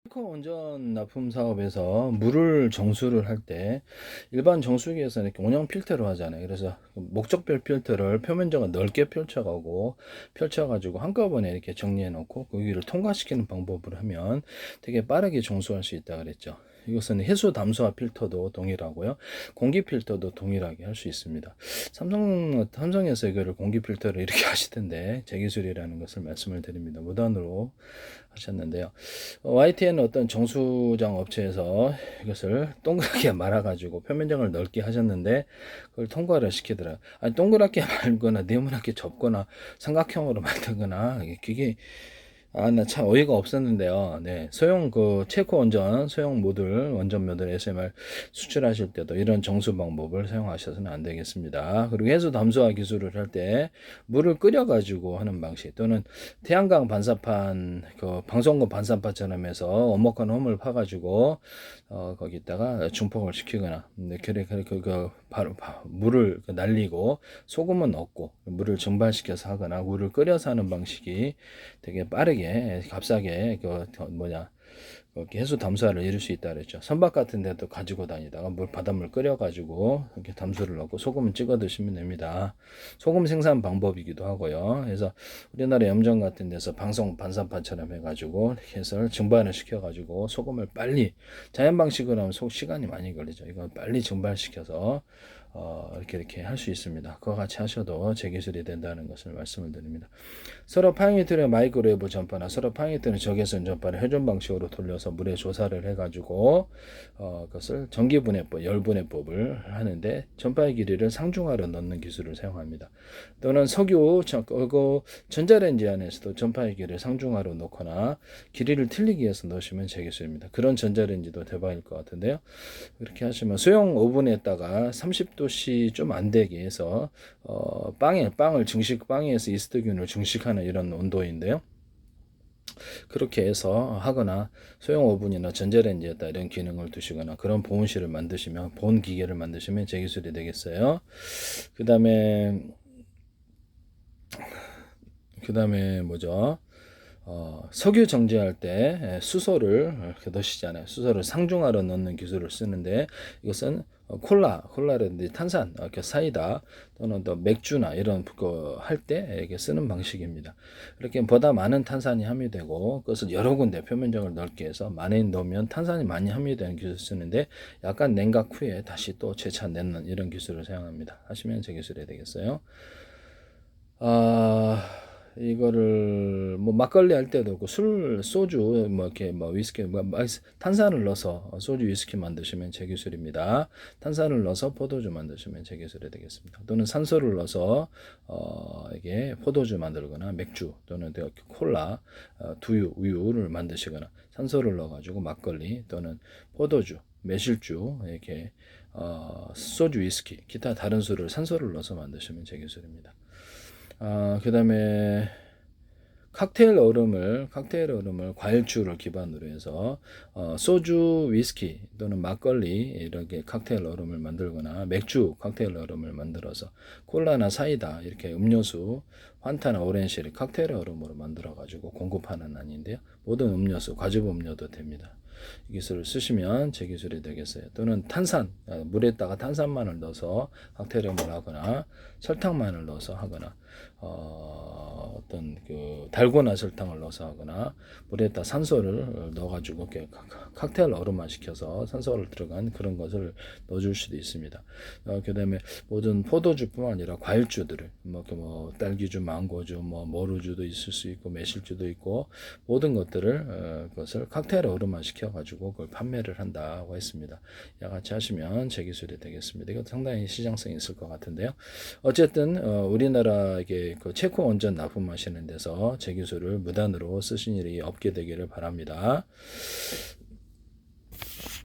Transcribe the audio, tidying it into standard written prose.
탱커 원전 납품 사업에서 물을 정수를 할 때 일반 정수기에서는 이렇게 원형 필터로 하잖아요. 그래서 목적별 필터를 표면적을 넓게 펼쳐가지고 한꺼번에 이렇게 정리해 놓고 그 위를 통과시키는 방법으로 하면 되게 빠르게 정수할 수 있다 그랬죠. 이것은 해수 담수화 필터도 동일하고요. 공기 필터도 동일하게 할 수 있습니다. 삼성에서 이거를 공기 필터를 이렇게 하시던데 제 기술이라는 것을 말씀을 드립니다. 무단으로 하셨는데요. YTN은 어떤 정수장 업체에서 이것을 동그랗게 말아가지고 표면적을 넓게 하셨는데 그걸 통과를 시키더라. 아니 동그랗게 말거나 네모나게 접거나 삼각형으로 만들거나 이게 나 참 어이가 없었는데요. 네. 체코 원전, 소형 모듈, 원전 모듈 SMR 수출하실 때도 이런 정수 방법을 사용하셔서는 안 되겠습니다. 그리고 해수 담수화 기술을 할 때 물을 끓여가지고 하는 방식 또는 태양광 반사판, 방송국 반사판처럼 해서 원목한 홈을 파가지고, 거기다가 중폭을 시키거나, 바로 물을 날리고 소금은 넣고 물을 증발시켜서 하거나 물을 끓여서 하는 방식이 되게 빠르게 값싸게 해수 담수화를 이룰 수 있다 그랬죠. 선박 같은 데도 가지고 다니다가 바닷물 끓여가지고 이렇게 담수를 넣고 소금을 찍어 드시면 됩니다. 소금 생산 방법이기도 하고요. 그래서 우리나라 염전 같은 데서 방송 반사판처럼 해가지고 해서 증발을 시켜가지고 소금을 빨리 자연 방식으로 하면 시간이 많이 걸리죠. 이거 빨리 증발시켜서 이렇게 할 수 있습니다. 그와 같이 하셔도 제 기술이 된다는 것을 말씀을 드립니다. 서로 파이니트의 마이크로웨이브 전파나 서로 파이니트는 적외선 전파를 회전 방식으로 돌려서 물에 조사를 해가지고 그것을 전기분해법, 열분해법을 하는데 전파의 길이를 상중하로 넣는 기술을 사용합니다. 또는 전자레인지 안에서도 전파의 길이를 상중하로 넣거나 길이를 틀리기 위해서 넣으시면 제 기술입니다. 그런 전자레인지도 대박일 것 같은데요. 그렇게 하시면 소형 오븐에다가 30도씨 좀 안 되게 해서 빵에서 이스트균을 증식하는 이런 온도인데요. 그렇게 해서 하거나 소형 오븐이나 전자레인지에다 이런 기능을 두시거나 그런 보온실을 만드시면 보온 기계를 만드시면 제 기술이 되겠어요. 그다음에 뭐죠? 석유 정제할 때 수소를 이렇게 넣으시잖아요. 수소를 상중하로 넣는 기술을 쓰는데 이것은 콜라라든지 탄산, 이렇게 사이다 또는 또 맥주나 이런 거 할 때 이렇게 쓰는 방식입니다. 이렇게 보다 많은 탄산이 함유되고 그것을 여러 군데 표면적을 넓게 해서 많이 넣으면 탄산이 많이 함유되는 기술을 쓰는데 약간 냉각 후에 다시 또 재차 내는 이런 기술을 사용합니다. 하시면 제 기술이 되겠어요. 아, 이거를 뭐 막걸리 할 때도 그 소주 뭐 이렇게 뭐 위스키 탄산을 넣어서 소주 위스키 만드시면 제 기술입니다. 탄산을 넣어서 포도주 만드시면 제 기술이 되겠습니다. 또는 산소를 넣어서 이게 포도주 만들거나 맥주 또는 콜라, 두유, 우유를 만드시거나 산소를 넣어가지고 막걸리 또는 포도주, 매실주 이렇게 소주, 위스키, 기타 다른 술을 산소를 넣어서 만드시면 제 기술입니다. 그 다음에 칵테일 얼음을 과일주를 기반으로 해서 소주, 위스키 또는 막걸리 이렇게 칵테일 얼음을 만들거나 맥주 칵테일 얼음을 만들어서 콜라나 사이다 이렇게 음료수 환타나 오렌지를 칵테일 얼음으로 만들어 가지고 공급하는 아닌데요. 모든 음료수, 과즙 음료도 됩니다. 이 기술을 쓰시면 제 기술이 되겠어요. 또는 물에다가 탄산만을 넣어서 칵테일음을 하거나 설탕만을 넣어서 하거나 어떤 달고나 설탕을 넣어서 하거나 물에다 산소를 넣어가지고 이렇게 칵테일 얼음만 시켜서 산소를 들어간 그런 것을 넣어줄 수도 있습니다. 그다음에 모든 포도주뿐만 아니라 과일주들을 뭐 딸기주, 망고주, 뭐 모루주도 있을 수 있고 매실주도 있고 모든 것들을 그것을 칵테일 얼음만 시켜가지고 그걸 판매를 한다고 했습니다. 야같이 하시면 제 기술이 되겠습니다. 이것도 상당히 시장성이 있을 것 같은데요. 어쨌든 우리나라에게 체코 원전 납품하시는 데서 제 기술을 무단으로 쓰신 일이 없게 되기를 바랍니다.